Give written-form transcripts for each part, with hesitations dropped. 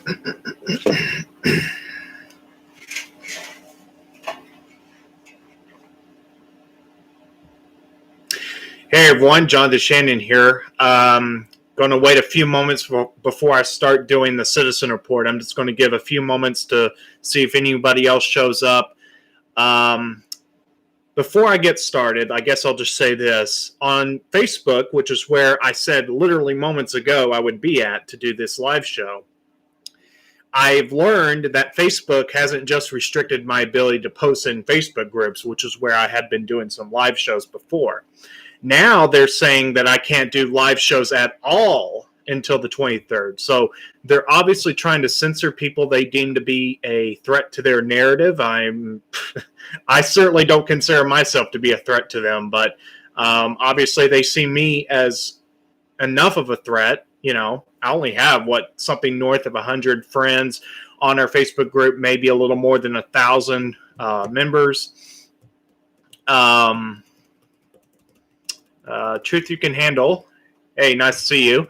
Hey everyone, John DeShannon here. Going to wait a few moments before I start doing the citizen report. I'm just going to give a few moments to see if anybody else shows up. Before I get started, I guess I'll just say this. On Facebook, which is where I said literally moments ago I would be at to do this live show, I've learned that Facebook hasn't just restricted my ability to post in Facebook groups, which is where I had been doing some live shows before. Now they're saying that I can't do live shows at all until the 23rd. So they're obviously trying to censor people they deem to be a threat to their narrative. I certainly don't consider myself to be a threat to them, but obviously they see me as enough of a threat. You know, I only have something north of 100 friends on our Facebook group, maybe a little more than 1,000 members. Truth You Can Handle. Hey, nice to see you.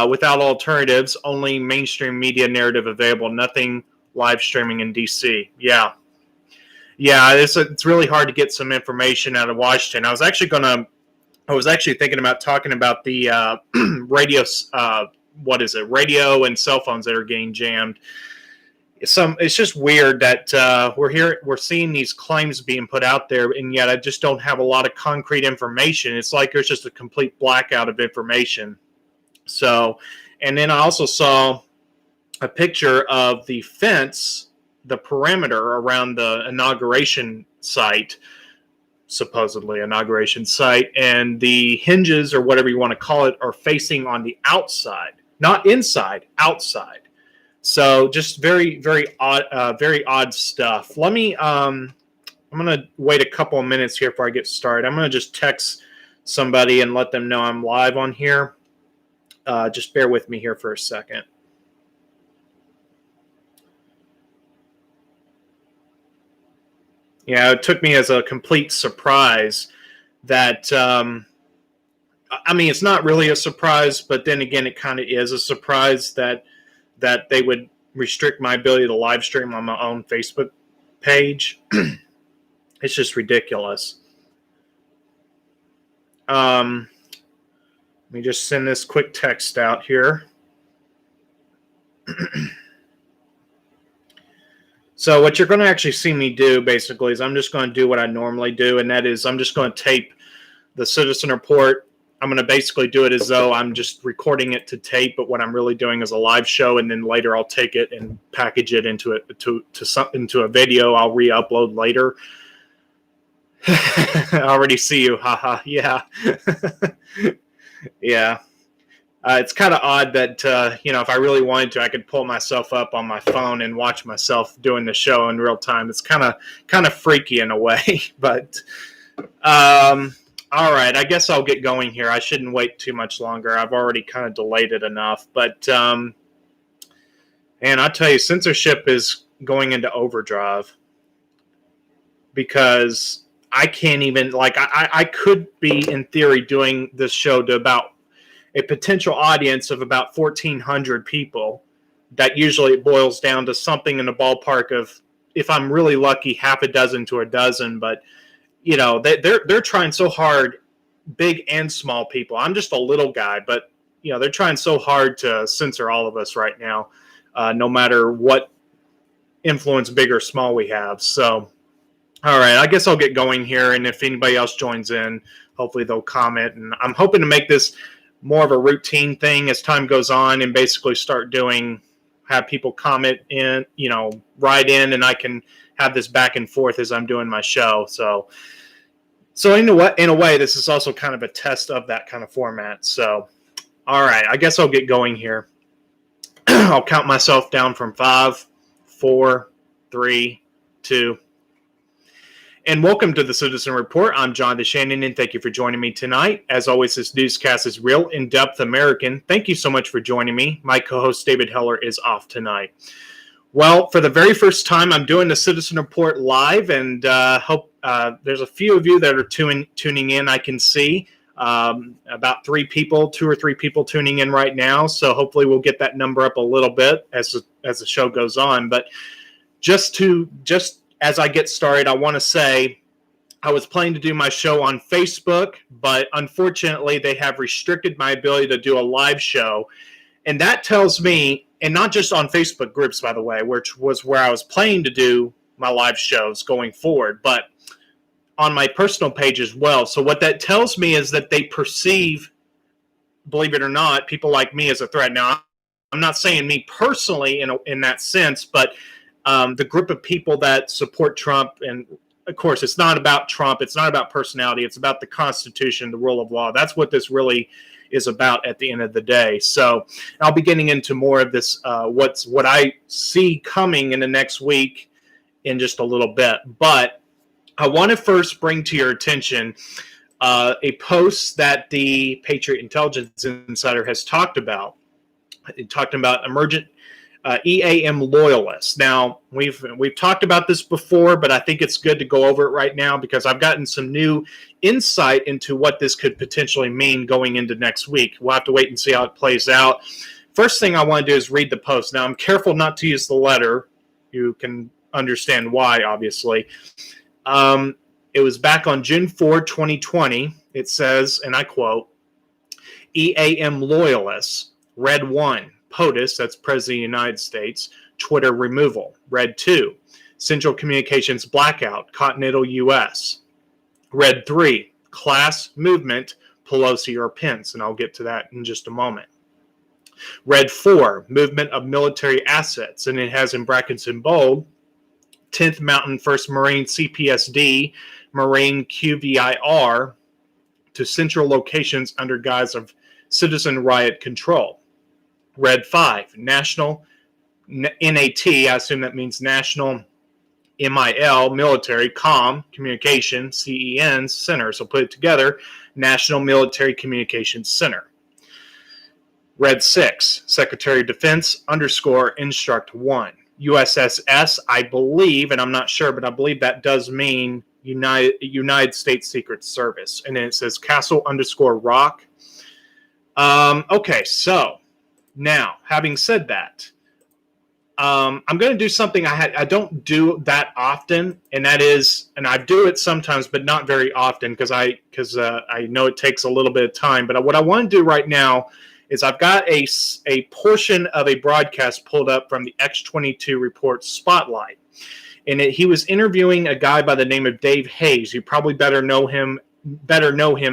Without alternatives, only mainstream media narrative available. Nothing live streaming in DC. Yeah. It's really hard to get some information out of Washington. I was actually thinking about talking about the radio. Radio and cell phones that are getting jammed. It's just weird that we're seeing these claims being put out there, and yet I just don't have a lot of concrete information. It's like there's just a complete blackout of information. So, and then I also saw a picture of the fence, the perimeter around the inauguration site, supposedly inauguration site, and the hinges or whatever you want to call it are facing on the outside, not inside, outside. So just very, very odd stuff. Let me, I'm going to wait a couple of minutes here before I get started. I'm going to just text somebody and let them know I'm live on here. Just bear with me here for a second. Yeah, it took me as a complete surprise that, it's not really a surprise, but then again, it kind of is a surprise that they would restrict my ability to live stream on my own Facebook page. It's just ridiculous. Let me just send this quick text out here. So what you're going to actually see me do basically is I'm just going to do what I normally do, and that is I'm just going to tape the citizen report. I'm going to basically do it as though I'm just recording it to tape, but what I'm really doing is a live show, and then later I'll take it and package it into a video I'll re-upload later. I already see you. Haha. Yeah. Yeah. It's kind of odd that, if I really wanted to, I could pull myself up on my phone and watch myself doing the show in real time. It's kind of freaky in a way, but all right, I guess I'll get going here. I shouldn't wait too much longer. I've already kind of delayed it enough. But, and I'll tell you, censorship is going into overdrive because I can't even, I could be, in theory, doing this show to about a potential audience of about 1,400 people. That usually boils down to something in the ballpark of, if I'm really lucky, half a dozen to a dozen. But they're trying so hard, big and small people. I'm just a little guy, but they're trying so hard to censor all of us right now, no matter what influence, big or small, we have. So, all right, I guess I'll get going here, and if anybody else joins in, hopefully they'll comment. And I'm hoping to make this more of a routine thing as time goes on, and basically have people comment in, write in, and I can have this back and forth as I'm doing my show. So in a way, this is also kind of a test of that kind of format. So, all right, I guess I'll get going here. I'll count myself down from 5, 4, 3, 2. And welcome to the Citizen Report. I'm John DeShannon, and thank you for joining me tonight. As always, this newscast is real, in-depth American. Thank you so much for joining me. My co-host, David Heller, is off tonight. Well, for the very first time, I'm doing the Citizen Report live, and hope there's a few of you that are tuning in. I can see about 2 or 3 people tuning in right now, so hopefully we'll get that number up a little bit as as the show goes on. But just as I get started, I want to say I was planning to do my show on Facebook, but unfortunately they have restricted my ability to do a live show. And that tells me, and not just on Facebook groups, by the way, which was where I was planning to do my live shows going forward, but on my personal page as well. So what that tells me is that they perceive, believe it or not, people like me as a threat. Now, I'm not saying me personally in that sense, but the group of people that support Trump, and of course, it's not about Trump, it's not about personality, it's about the Constitution, the rule of law. That's what this really is about at the end of the day. So I'll be getting into more of this, what I see coming in the next week in just a little bit. But I want to first bring to your attention a post that the Patriot Intelligence Insider has talked about. It talked about emergent EAM loyalists. Now, we've talked about this before, but I think it's good to go over it right now because I've gotten some new insight into what this could potentially mean going into next week. We'll have to wait and see how it plays out. First thing I want to do is read the post. Now, I'm careful not to use the letter. You can understand why, obviously. It was back on June 4, 2020. It says, and I quote, EAM loyalists, Red 1, POTUS, that's President of the United States, Twitter removal. Red 2, Central Communications blackout, Continental U.S. Red 3, class movement, Pelosi or Pence, and I'll get to that in just a moment. Red 4, movement of military assets, and it has in brackets in bold, 10th Mountain 1st Marine CPSD, Marine QVIR, to central locations under guise of citizen riot control. Red 5, National NAT, I assume that means National MIL, Military, Communication, CEN, Center. So put it together, National Military Communications Center. Red 6, Secretary of Defense _ Instruct 1. USSS, I believe, and I'm not sure, but I believe that does mean United States Secret Service. And then it says Castle _ Rock. Okay, so now, having said that, I'm going to do something I don't do that often, and that is, and I do it sometimes, but not very often because I know it takes a little bit of time. But what I want to do right now is I've got a portion of a broadcast pulled up from the X22 Report Spotlight. And he was interviewing a guy by the name of Dave Hayes. You probably better know him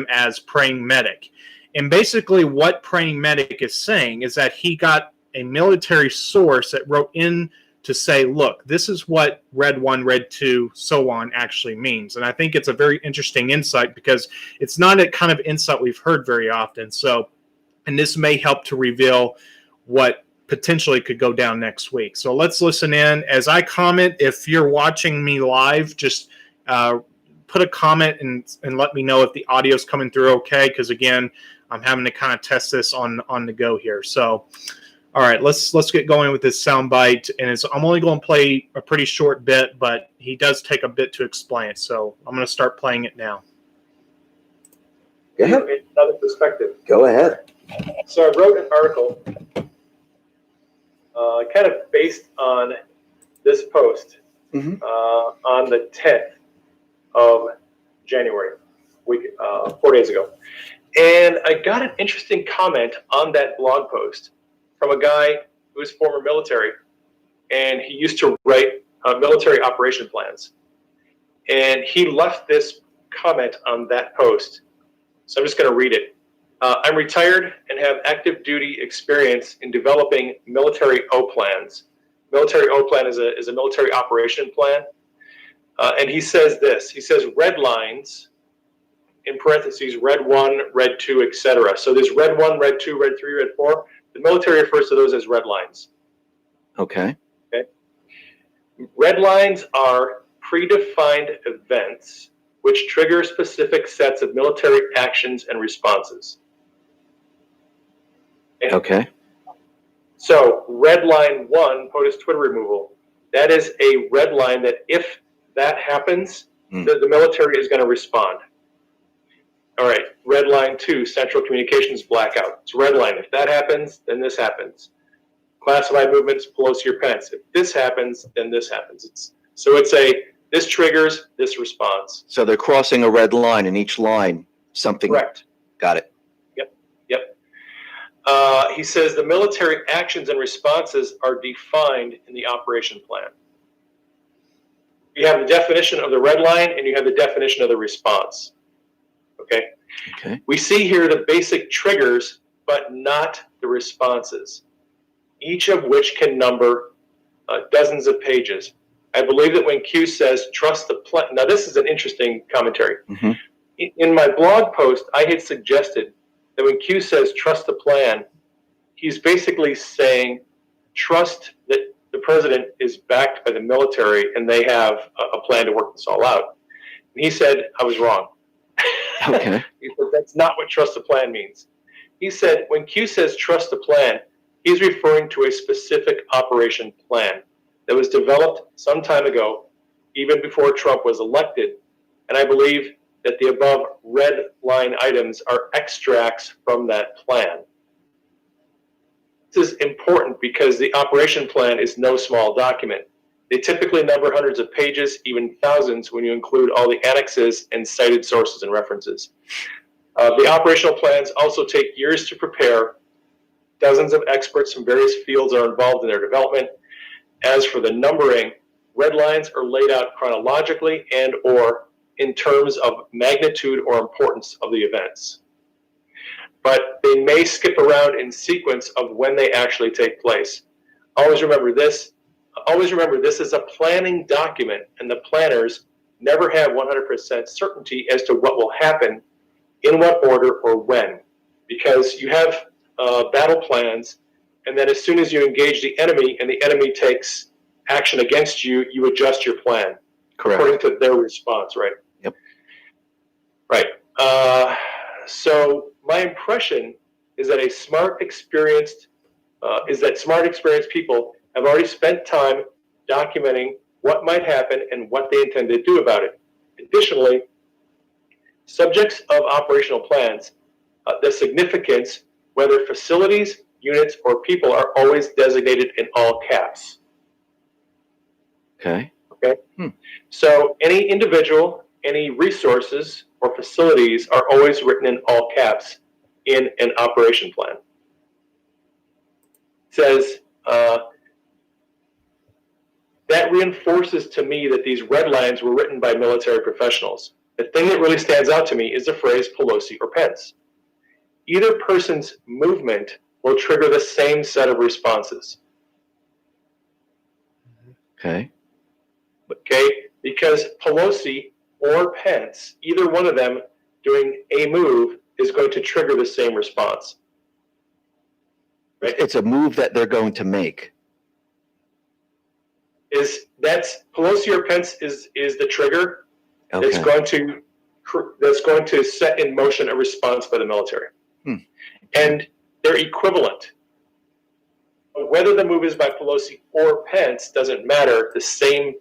as Praying Medic. And basically what Praying Medic is saying is that he got a military source that wrote in to say, look, this is what Red 1, Red 2, so on actually means. And I think it's a very interesting insight because it's not a kind of insight we've heard very often. So, and this may help to reveal what potentially could go down next week. So let's listen in. As I comment, if you're watching me live, just put a comment and let me know if the audio's coming through okay, because again, I'm having to kind of test this on the go here. So, all right, let's get going with this soundbite. And I'm only going to play a pretty short bit, but he does take a bit to explain it. So I'm going to start playing it now. Go ahead. Another perspective. Go ahead. So I wrote an article kind of based on this post on the 10th of January, 4 days ago. And I got an interesting comment on that blog post from a guy who was former military, and he used to write military operation plans. And he left this comment on that post. So I'm just going to read it. I'm retired and have active duty experience in developing military O plans. Military O plan is a military operation plan. And he says this, he says red lines, in parentheses, red 1, red 2, etc. So there's red 1, red 2, red 3, red 4. The military refers to those as red lines. Okay. Red lines are predefined events which trigger specific sets of military actions and responses. Okay. So red line 1, POTUS Twitter removal, that is a red line that if that happens, the military is going to respond. All right, red line 2, Central Communications blackout. It's red line. If that happens, then this happens. classified movements, Pelosi or Pence. If this happens, then this happens. This triggers this response. So they're crossing a red line, and each line something. Correct. Got it. Yep. He says the military actions and responses are defined in the operation plan. You have the definition of the red line, and you have the definition of the response. Okay. We see here the basic triggers, but not the responses, each of which can number dozens of pages. I believe that when Q says trust the plan, now this is an interesting commentary. Mm-hmm. In my blog post, I had suggested that when Q says trust the plan, he's basically saying trust that the president is backed by the military and they have a plan to work this all out. And he said, I was wrong. Okay. He said, that's not what trust the plan means. He said, when Q says trust the plan, he's referring to a specific operation plan that was developed some time ago, even before Trump was elected. And I believe that the above red line items are extracts from that plan. This is important because the operation plan is no small document. They typically number hundreds of pages, even thousands when you include all the annexes and cited sources and references. The operational plans also take years to prepare. Dozens of experts from various fields are involved in their development. As for the numbering, red lines are laid out chronologically and or in terms of magnitude or importance of the events. But they may skip around in sequence of when they actually take place. Always remember this is a planning document, and the planners never have 100% certainty as to what will happen, in what order or when, because you have battle plans, and then as soon as you engage the enemy and the enemy takes action against you, you adjust your plan. Correct. According to their response, right? Yep. Right. So my impression is that smart, experienced people have already spent time documenting what might happen and what they intend to do about it. Additionally, subjects of operational plans, the significance, whether facilities, units, or people, are always designated in all caps. Okay. So any individual, any resources or facilities are always written in all caps in an operation plan. It says, that reinforces to me that these red lines were written by military professionals. The thing that really stands out to me is the phrase Pelosi or Pence. Either person's movement will trigger the same set of responses. Okay. Because Pelosi or Pence, either one of them doing a move is going to trigger the same response. Right? It's a move that they're going to make. That's Pelosi or Pence is the trigger. Okay. that's going to set in motion a response by the military. And they're equivalent. Whether the move is by Pelosi or Pence doesn't matter. The same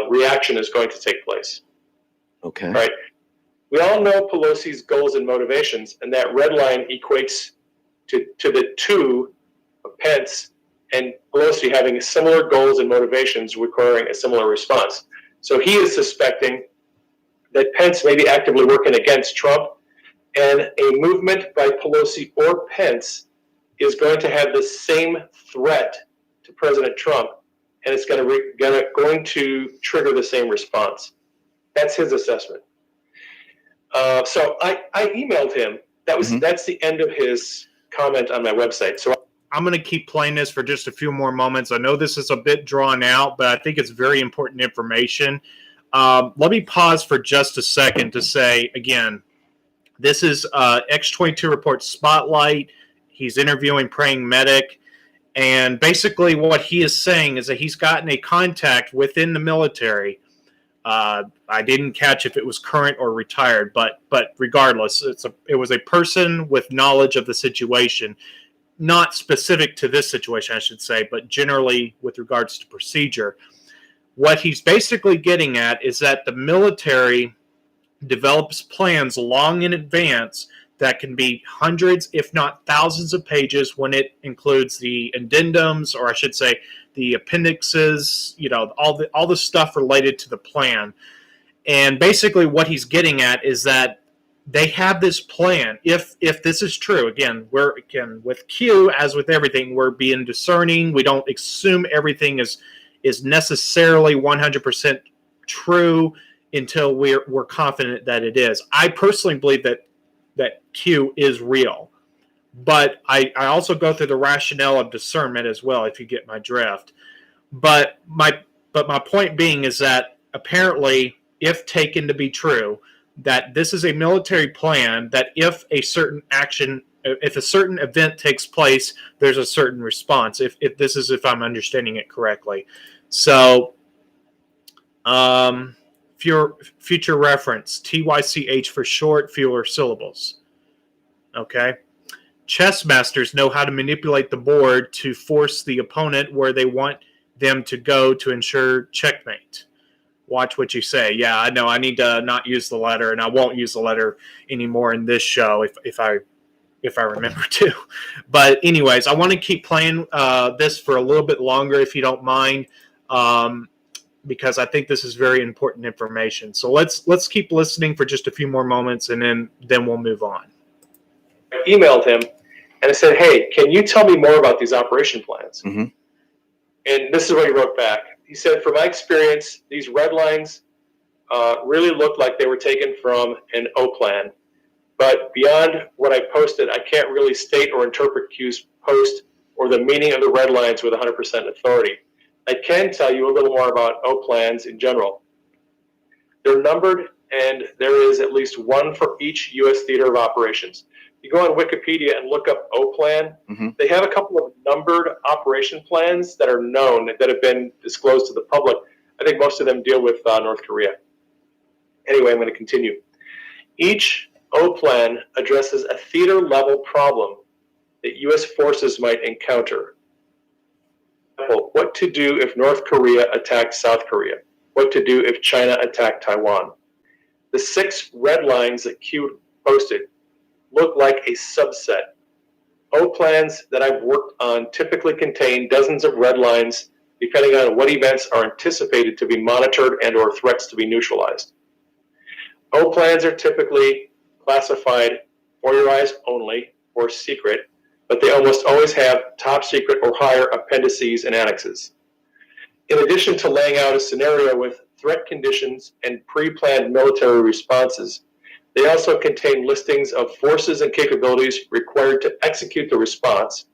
reaction is going to take place. Okay. Right? We all know Pelosi's goals and motivations, and that red line equates to the two of Pence and Pelosi having similar goals and motivations requiring a similar response. So he is suspecting that Pence may be actively working against Trump, and a movement by Pelosi or Pence is going to have the same threat to President Trump, and it's going to trigger the same response. That's his assessment. So I emailed him. That's the end of his comment on my website. So I'm going to keep playing this for just a few more moments. I know this is a bit drawn out, but I think it's very important information. Let me pause for just a second to say, again, this is X22 Report Spotlight. He's interviewing Praying Medic. And basically what he is saying is that he's gotten a contact within the military. I didn't catch if it was current or retired, but regardless, it was a person with knowledge of the situation, not specific to this situation, I should say, but generally with regards to procedure. What he's basically getting at is that the military develops plans long in advance that can be hundreds, if not thousands of pages when it includes the addendums, or I should say the appendixes, all the stuff related to the plan. And basically what he's getting at is that they have this plan. If this is true, again, with Q, as with everything, we're being discerning. We don't assume everything is necessarily 100% true until we're confident that it is. I personally believe that Q is real, but I also go through the rationale of discernment as well, if you get my drift. But my point being is that apparently, if taken to be true, that this is a military plan, that if a certain event takes place, there's a certain response. If I'm understanding it correctly. So, future reference, TYCH for short, fewer syllables. Okay. Chess masters know how to manipulate the board to force the opponent where they want them to go to ensure checkmate. Watch what you say. Yeah, I know. I need to not use the letter, and I won't use the letter anymore in this show if I remember to. But anyways, I want to keep playing this for a little bit longer, if you don't mind, because I think this is very important information. So let's keep listening for just a few more moments, and then we'll move on. I emailed him, and I said, "Hey, can you tell me more about these operation plans?" Mm-hmm. And this is what he wrote back. He said, "From my experience, these red lines really looked like they were taken from an O plan. But beyond what I posted, I can't really state or interpret Q's post or the meaning of the red lines with 100% authority. I can tell you a little more about O plans in general. They're numbered, and there is at least one for each U.S. theater of operations. You go on Wikipedia and look up O plan. Mm-hmm. They have a couple of numbered operation plans that are known, that have been disclosed to the public. I think most of them deal with North Korea. Anyway, I'm going to continue. Each O plan addresses a theater level problem that U.S. forces might encounter. What to do if North Korea attacked South Korea? What to do if China attacked Taiwan? The 6 red lines that Q posted look like a subset. O plans that I've worked on typically contain dozens of red lines depending on what events are anticipated to be monitored and or threats to be neutralized. O plans are typically classified for your eyes only or secret, but they almost always have top secret or higher appendices and annexes. In addition to laying out a scenario with threat conditions and pre-planned military responses, they also contain listings of forces and capabilities required to execute the response.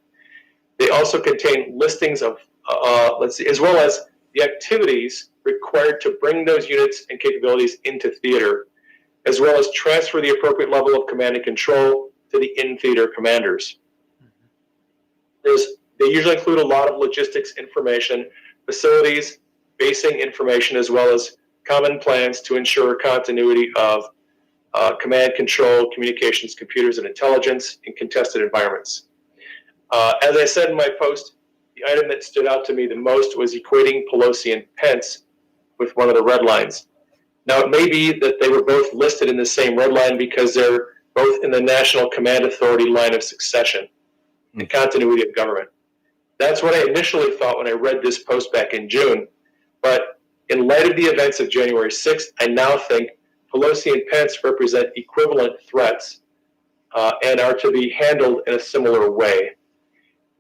They also contain listings of, as well as the activities required to bring those units and capabilities into theater, as well as transfer the appropriate level of command and control to the in-theater commanders. They usually include a lot of logistics information, facilities, basing information, as well as common plans to ensure continuity of command, control, communications, computers, and intelligence in contested environments. As I said in my post, the item that stood out to me the most was equating Pelosi and Pence with one of the red lines. Now, it may be that they were both listed in the same red line because they're both in the National Command Authority line of succession, the continuity of government. That's what I initially thought when I read this post back in June. But in light of the events of January 6th, I now think Pelosi and Pence represent equivalent threats and are to be handled in a similar way.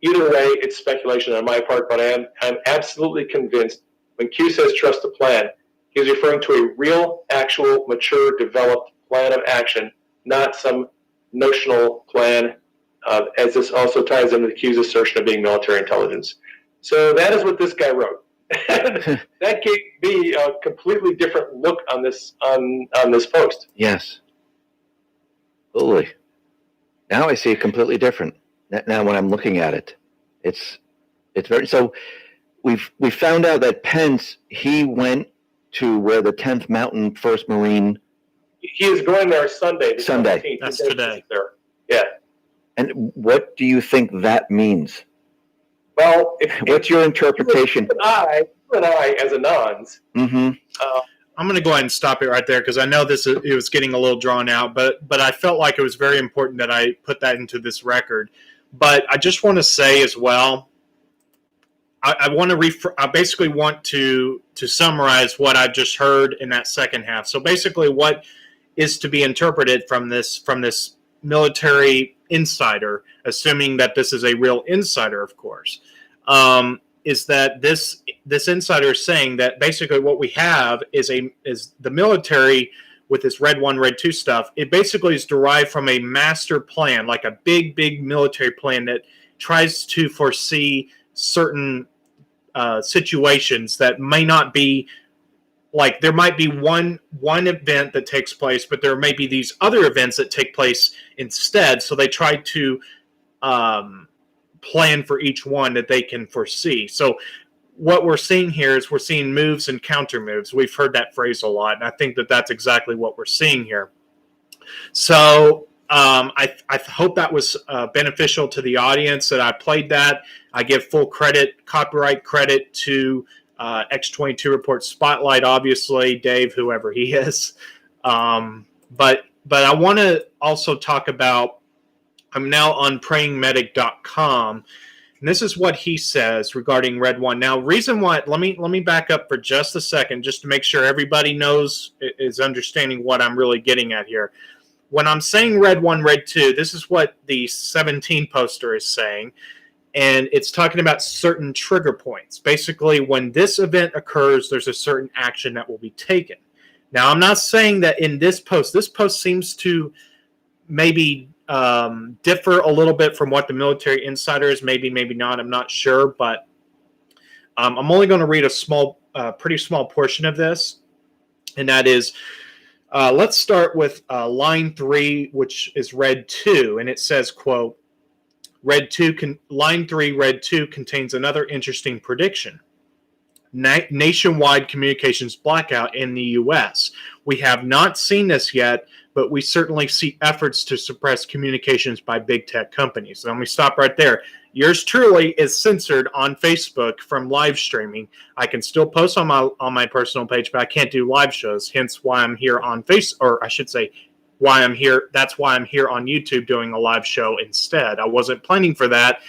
Either way, it's speculation on my part, but I'm absolutely convinced when Q says trust the plan, he's referring to a real, actual, mature, developed plan of action, not some notional plan, as this also ties into Q's assertion of being military intelligence. So that is what this guy wrote. That gave me a completely different look on this post. Yes. Absolutely. Now I see it completely different. Now when I'm looking at it, it's very so. We found out that Pence, he went to where the 10th Mountain 1st Marine. He is going there Sunday. Sunday. 17th. That's today. There. Yeah. And what do you think that means? Well, what's your interpretation? You and I as Anons, Mm-hmm. I'm going to go ahead and stop it right there because I know it was getting a little drawn out, but I felt like it was very important that I put that into this record. But I just want to say as well, I basically want to summarize what I've just heard in that second half. So basically, what is to be interpreted from this military insider, assuming that this is a real insider, of course. Is that this insider is saying that basically what we have is the military with this Red 1, Red 2 stuff. It basically is derived from a master plan, like a big military plan that tries to foresee certain situations that may not be like there might be one event that takes place, but there may be these other events that take place instead. So they try to plan for each one that they can foresee. So what we're seeing here is we're seeing moves and counter moves. We've heard that phrase a lot, and I think that that's exactly what we're seeing here. So I hope that was beneficial to the audience that I played that. I give full credit, copyright credit to X22 Report Spotlight, obviously, Dave, whoever he is. But I want to also talk about, I'm now on prayingmedic.com, and this is what he says regarding Red 1. Now, reason why, let me back up for just a second, just to make sure everybody is understanding what I'm really getting at here. When I'm saying Red 1, Red 2, this is what the 17 poster is saying, and it's talking about certain trigger points. Basically, when this event occurs, there's a certain action that will be taken. Now, I'm not saying that in this post seems to maybe differ a little bit from what the military insider is, maybe not, I'm not sure, but I'm only going to read a pretty small portion of this, and that is, let's start with line 3, which is Red 2, and it says, quote, line 3, Red 2 contains another interesting prediction. Nationwide communications blackout in the U.S. We have not seen this yet, but we certainly see efforts to suppress communications by big tech companies. So let me stop right there. Yours truly is censored on Facebook from live streaming. I can still post on my personal page, but I can't do live shows. Hence why I'm here on why I'm here. That's why I'm here on YouTube doing a live show instead. I wasn't planning for that.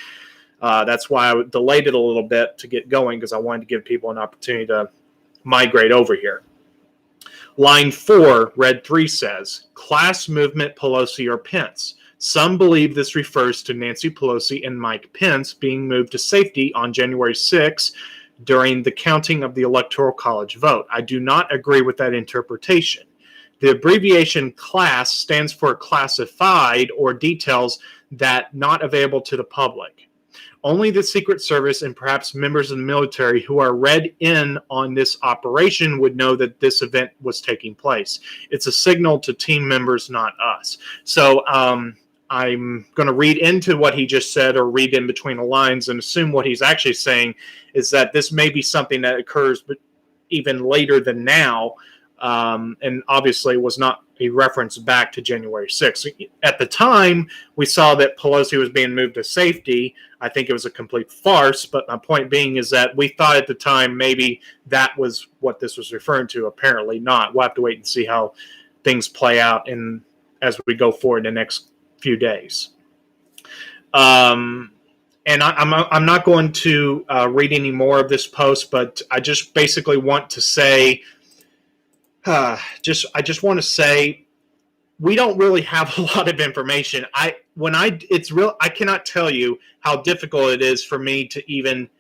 That's why I delayed it a little bit to get going, because I wanted to give people an opportunity to migrate over here. Line 4, Red 3 says, class movement Pelosi or Pence. Some believe this refers to Nancy Pelosi and Mike Pence being moved to safety on January 6 during the counting of the Electoral College vote. I do not agree with that interpretation. The abbreviation class stands for classified, or details that not available to the public. Only the Secret Service and perhaps members of the military who are read in on this operation would know that this event was taking place. It's a signal to team members, not us. So I'm going to read into what he just said, or read in between the lines, and assume what he's actually saying is that this may be something that occurs but even later than now, and obviously was not a reference back to January 6th. At the time, we saw that Pelosi was being moved to safety. I think it was a complete farce, but my point being is that we thought at the time maybe that was what this was referring to. Apparently not. We'll have to wait and see how things play out as we go forward in the next few days. And I'm not going to read any more of this post, but I just basically want to say, I just want to say, we don't really have a lot of information. I cannot tell you how difficult it is for me to even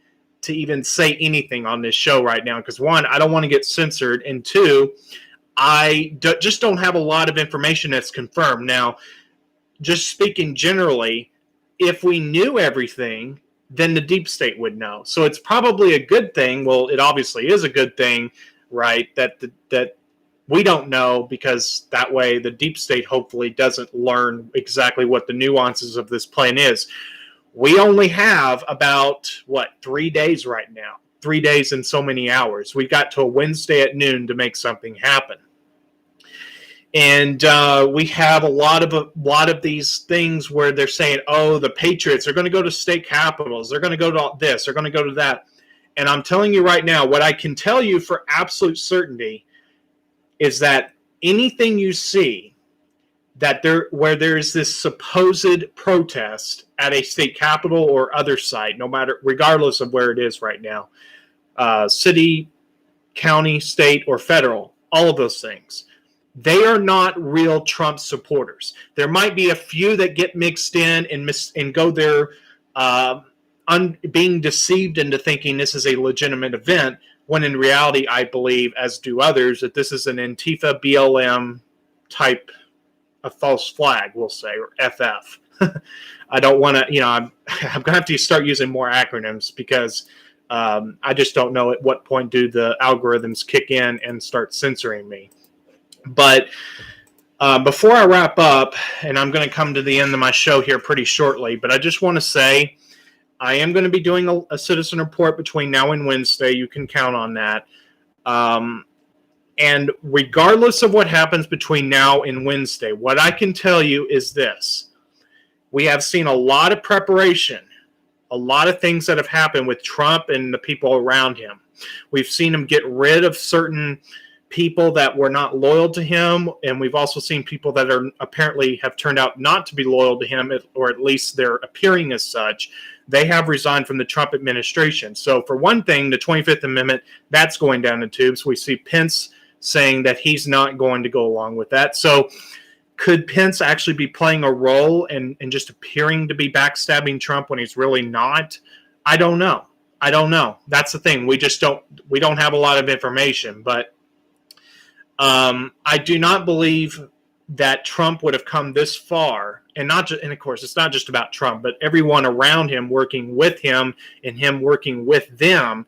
say anything on this show right now, because one, I don't want to get censored, and two, I just don't have a lot of information that's confirmed. Now, just speaking generally, if we knew everything, then the deep state would know. So it's probably a good thing. Well, it obviously is a good thing, right? That we don't know, because that way the deep state hopefully doesn't learn exactly what the nuances of this plan is. We only have about, 3 days right now. 3 days and so many hours. We got to a Wednesday at noon to make something happen. And we have a lot of these things where they're saying, oh, the Patriots are going to go to state capitals. They're going to go to this. They're going to go to that. And I'm telling you right now, what I can tell you for absolute certainty is that anything you see where there's this supposed protest at a state capitol or other site, regardless of where it is right now, city, county, state, or federal, all of those things, they are not real Trump supporters. There might be a few that get mixed in and go there being deceived into thinking this is a legitimate event, when in reality, I believe, as do others, that this is an Antifa BLM type of false flag, we'll say, or FF. I don't want to, I'm going to have to start using more acronyms because I just don't know at what point do the algorithms kick in and start censoring me. But before I wrap up, and I'm going to come to the end of my show here pretty shortly, but I just want to say I am going to be doing a citizen report between now and Wednesday. You can count on that. And regardless of what happens between now and Wednesday, what I can tell you is this. We have seen a lot of preparation, a lot of things that have happened with Trump and the people around him. We've seen him get rid of certain people that were not loyal to him, and we've also seen people that are apparently have turned out not to be loyal to him, or at least they're appearing as such. They have resigned from the Trump administration. So for one thing, the 25th Amendment, that's going down the tubes. We see Pence saying that he's not going to go along with that. So could Pence actually be playing a role and just appearing to be backstabbing Trump when he's really not? I don't know. That's the thing. We don't have a lot of information, but I do not believe that Trump would have come this far, and of course, it's not just about Trump, but everyone around him working with him and him working with them.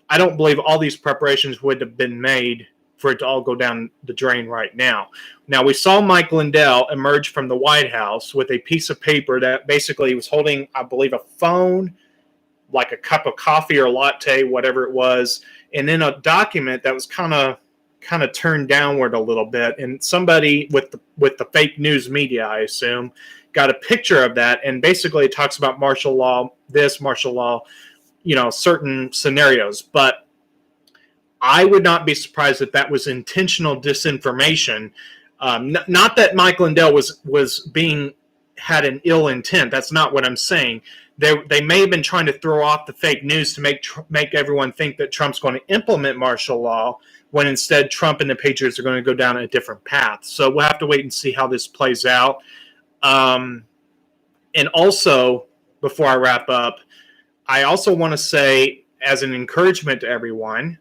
I don't believe all these preparations would have been made for it to all go down the drain right now. Now, we saw Mike Lindell emerge from the White House with a piece of paper that basically was holding, I believe, a phone, like a cup of coffee or latte, whatever it was, and then a document that was kind of turned downward a little bit, and somebody with the fake news media, I assume, got a picture of that, and basically it talks about martial law, certain scenarios. But I would not be surprised if that was intentional disinformation. Not that Mike Lindell had an ill intent. That's not what I'm saying. They may have been trying to throw off the fake news to make everyone think that Trump's going to implement martial law, when instead Trump and the Patriots are going to go down a different path. So we'll have to wait and see how this plays out. And also, before I wrap up, I also want to say, as an encouragement to everyone,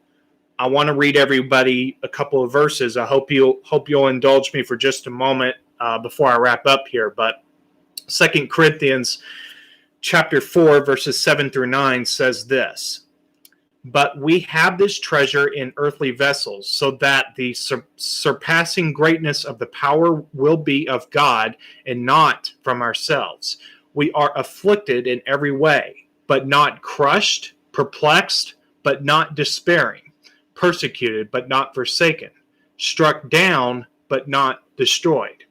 I want to read everybody a couple of verses. I hope you'll indulge me for just a moment before I wrap up here. But 2 Corinthians chapter 4, verses 7 through 9 says this: "But we have this treasure in earthly vessels, so that the surpassing greatness of the power will be of God and not from ourselves. We are afflicted in every way, but not crushed, perplexed, but not despairing, persecuted, but not forsaken, struck down, but not destroyed."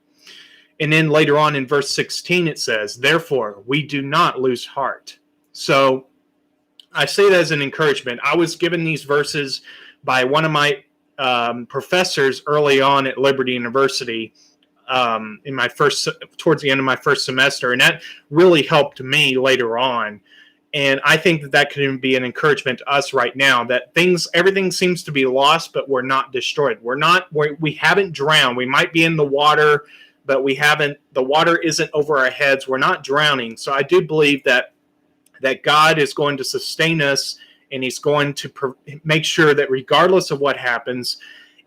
And then later on in verse 16, it says, "Therefore, we do not lose heart." So I say that as an encouragement. I was given these verses by one of my professors early on at Liberty University towards the end of my first semester, and that really helped me later on. And I think that can be an encouragement to us right now, that everything seems to be lost, but we're not destroyed. We haven't drowned. We might be in the water, but the water isn't over our heads. We're not drowning. So I do believe that God is going to sustain us, and he's going to make sure that regardless of what happens,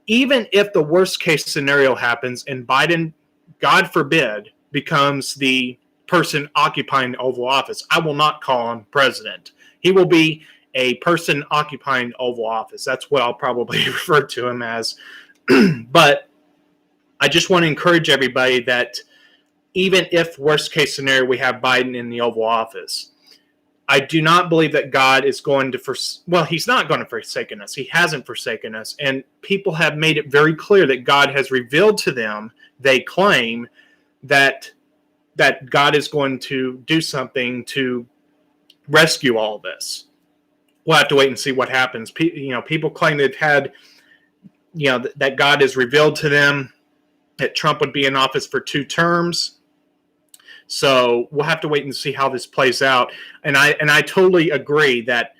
even if the worst case scenario happens and Biden, God forbid, becomes the person occupying the Oval Office, I will not call him president. He will be a person occupying the Oval Office. That's what I'll probably refer to him as. But I just want to encourage everybody that even if worst case scenario we have Biden in the Oval Office, I do not believe that God is going to he's not going to forsake us. He hasn't forsaken us. And people have made it very clear that God has revealed to them, they claim, that God is going to do something to rescue all this. We'll have to wait and see what happens. People claim they've had that God has revealed to them that Trump would be in office for 2 terms. So we'll have to wait and see how this plays out. And I totally agree that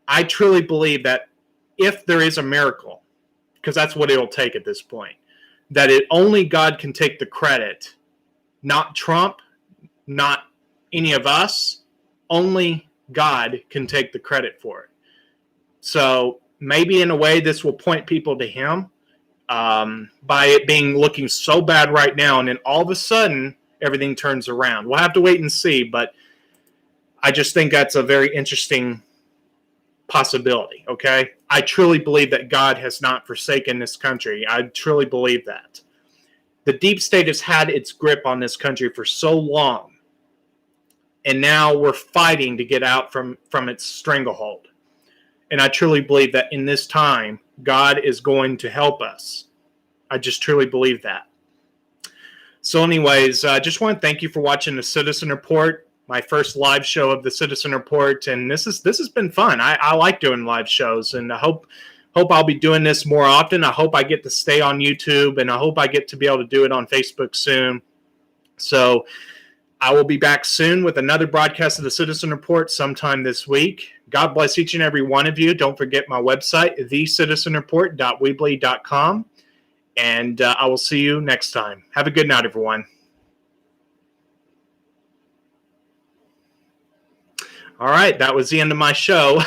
I truly believe that if there is a miracle, because that's what it'll take at this point, that only God can take the credit, not Trump, not any of us. Only God can take the credit for it. So maybe in a way this will point people to him by it being looking so bad right now, and then all of a sudden everything turns around. We'll have to wait and see, but I just think that's a very interesting possibility, okay? I truly believe that God has not forsaken this country. I truly believe that. The deep state has had its grip on this country for so long, and now we're fighting to get out from its stranglehold. And I truly believe that in this time, God is going to help us. I just truly believe that. So anyways, I just want to thank you for watching the Citizen Report, my first live show of the Citizen Report. And this has been fun. I like doing live shows, and I hope I'll be doing this more often. I hope I get to stay on YouTube, and I hope I get to be able to do it on Facebook soon. So I will be back soon with another broadcast of the Citizen Report sometime this week. God bless each and every one of you. Don't forget my website, thecitizenreport.weebly.com. And I will see you next time. Have a good night, everyone. All right, that was the end of my show.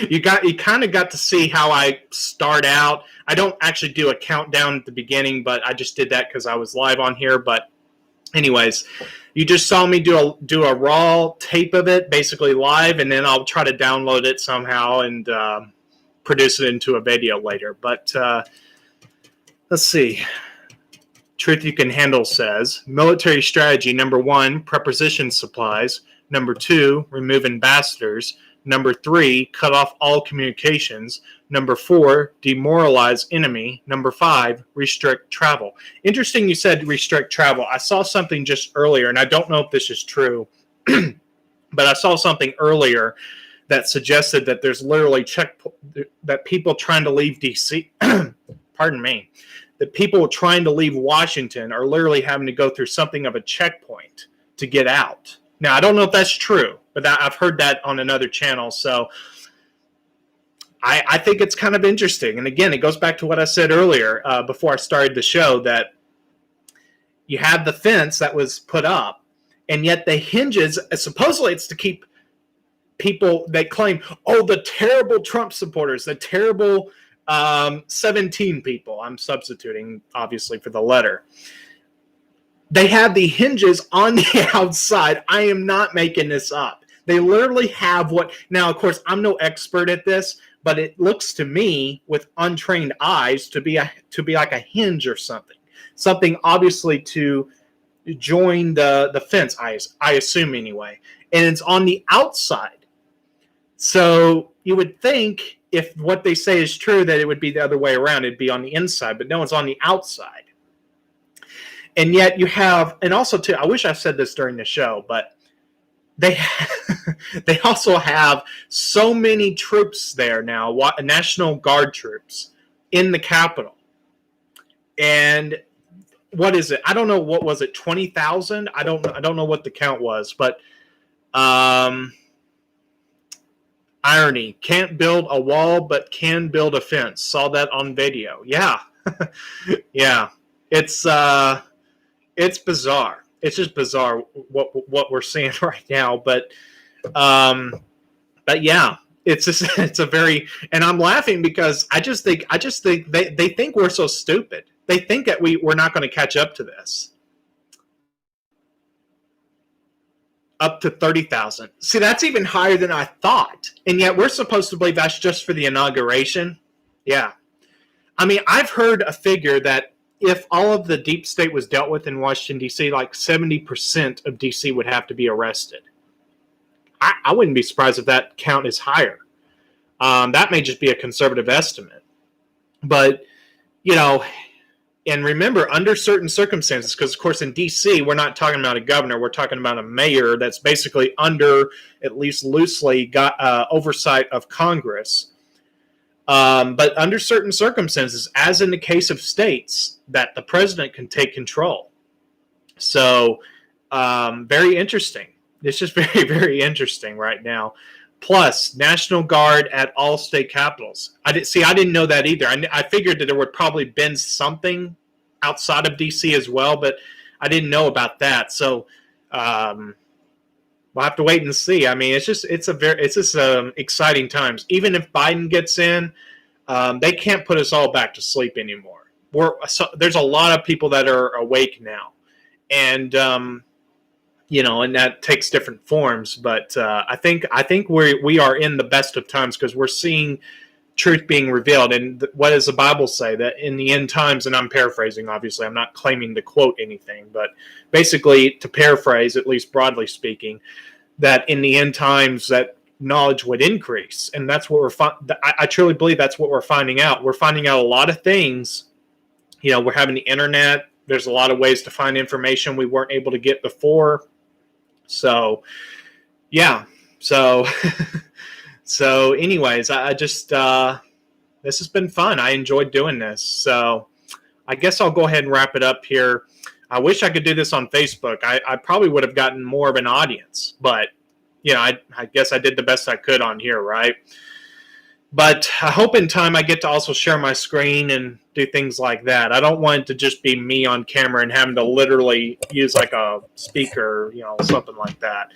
You kind of got to see how I start out. I don't actually do a countdown at the beginning, but I just did that because I was live on here. But anyways, you just saw me do a raw tape of it, basically live, and then I'll try to download it somehow and produce it into a video later. But let's see. Truth You Can Handle says, military strategy, number 1, preposition supplies. Number 2, remove ambassadors. Number 3, cut off all communications. Number 4, demoralize enemy. Number 5, restrict travel. Interesting you said restrict travel. I saw something just earlier, and I don't know if this is true, but I saw something earlier that suggested that there's literally that people trying to leave D.C., pardon me, that people trying to leave Washington are literally having to go through something of a checkpoint to get out. Now, I don't know if that's true, but I've heard that on another channel. So I think it's kind of interesting. And again, it goes back to what I said earlier before I started the show, that you have the fence that was put up, and yet the hinges, supposedly it's to keep people, they claim, oh, the terrible Trump supporters, the terrible 17 people. I'm substituting, obviously, for the letter. They have the hinges on the outside. I am not making this up. They literally have what... Now, of course, I'm no expert at this, but it looks to me, with untrained eyes, to be like a hinge or something. Something, obviously, to join the fence, I assume anyway. And it's on the outside. So you would think, if what they say is true, that it would be the other way around. It'd be on the inside, but no, it's on the outside. And yet you have, and also too, I wish I said this during the show, but they also have so many troops there now, National Guard troops in the Capitol. And what is it? I don't know. What was it? 20,000? I don't know what the count was, but irony. Can't build a wall, but can build a fence. Saw that on video. Yeah. Yeah. It's bizarre. It's just bizarre what we're seeing right now. But yeah, it's a very, and I'm laughing because I just think they think we're so stupid. They think that we're not going to catch up to this. Up to 30,000. See, that's even higher than I thought. And yet we're supposed to believe that's just for the inauguration. Yeah. I mean, I've heard a figure that if all of the deep state was dealt with in Washington, D.C., like 70% of D.C. would have to be arrested. I wouldn't be surprised if that count is higher. That may just be a conservative estimate. But, you know, and remember, under certain circumstances, because, of course, in D.C., we're not talking about a governor. We're talking about a mayor that's basically under, at least loosely, got oversight of Congress. But under certain circumstances, as in the case of states, that the president can take control. So very interesting. It's just very, very interesting right now. Plus, National Guard at all state capitals. I didn't know that either. I figured that there would probably been something outside of DC as well, but I didn't know about that. So we'll have to wait and see. I mean, it's just exciting times. Even if Biden gets in, they can't put us all back to sleep anymore. There's a lot of people that are awake now, and and that takes different forms. But I think we are in the best of times because we're seeing truth being revealed. And what does the Bible say? That in the end times, and I'm paraphrasing, obviously, I'm not claiming to quote anything, but basically, to paraphrase, at least broadly speaking, that in the end times that knowledge would increase. And that's what I truly believe that's what we're finding out. We're finding out a lot of things. We're having the internet. There's a lot of ways to find information we weren't able to get before. So, yeah. So, so anyways, I just, this has been fun. I enjoyed doing this. So I guess I'll go ahead and wrap it up here. I wish I could do this on Facebook. I probably would have gotten more of an audience, but I guess I did the best I could on here, right? But I hope in time I get to also share my screen and do things like that. I don't want it to just be me on camera and having to literally use like a speaker, something like that.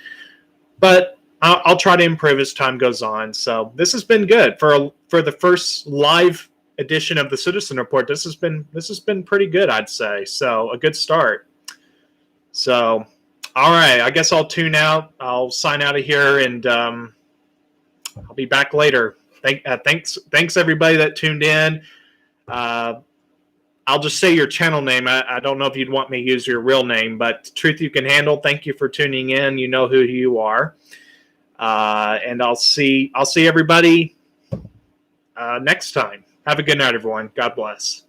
But I'll try to improve as time goes on. So this has been good for the first live edition of the Citizen Report. This has been pretty good, I'd say. So a good start. So, all right, I guess I'll tune out. I'll sign out of here, and I'll be back later. Thanks everybody that tuned in. I'll just say your channel name. I don't know if you'd want me to use your real name, but Truth You Can Handle. Thank you for tuning in. You know who you are, and I'll see everybody next time. Have a good night, everyone. God bless.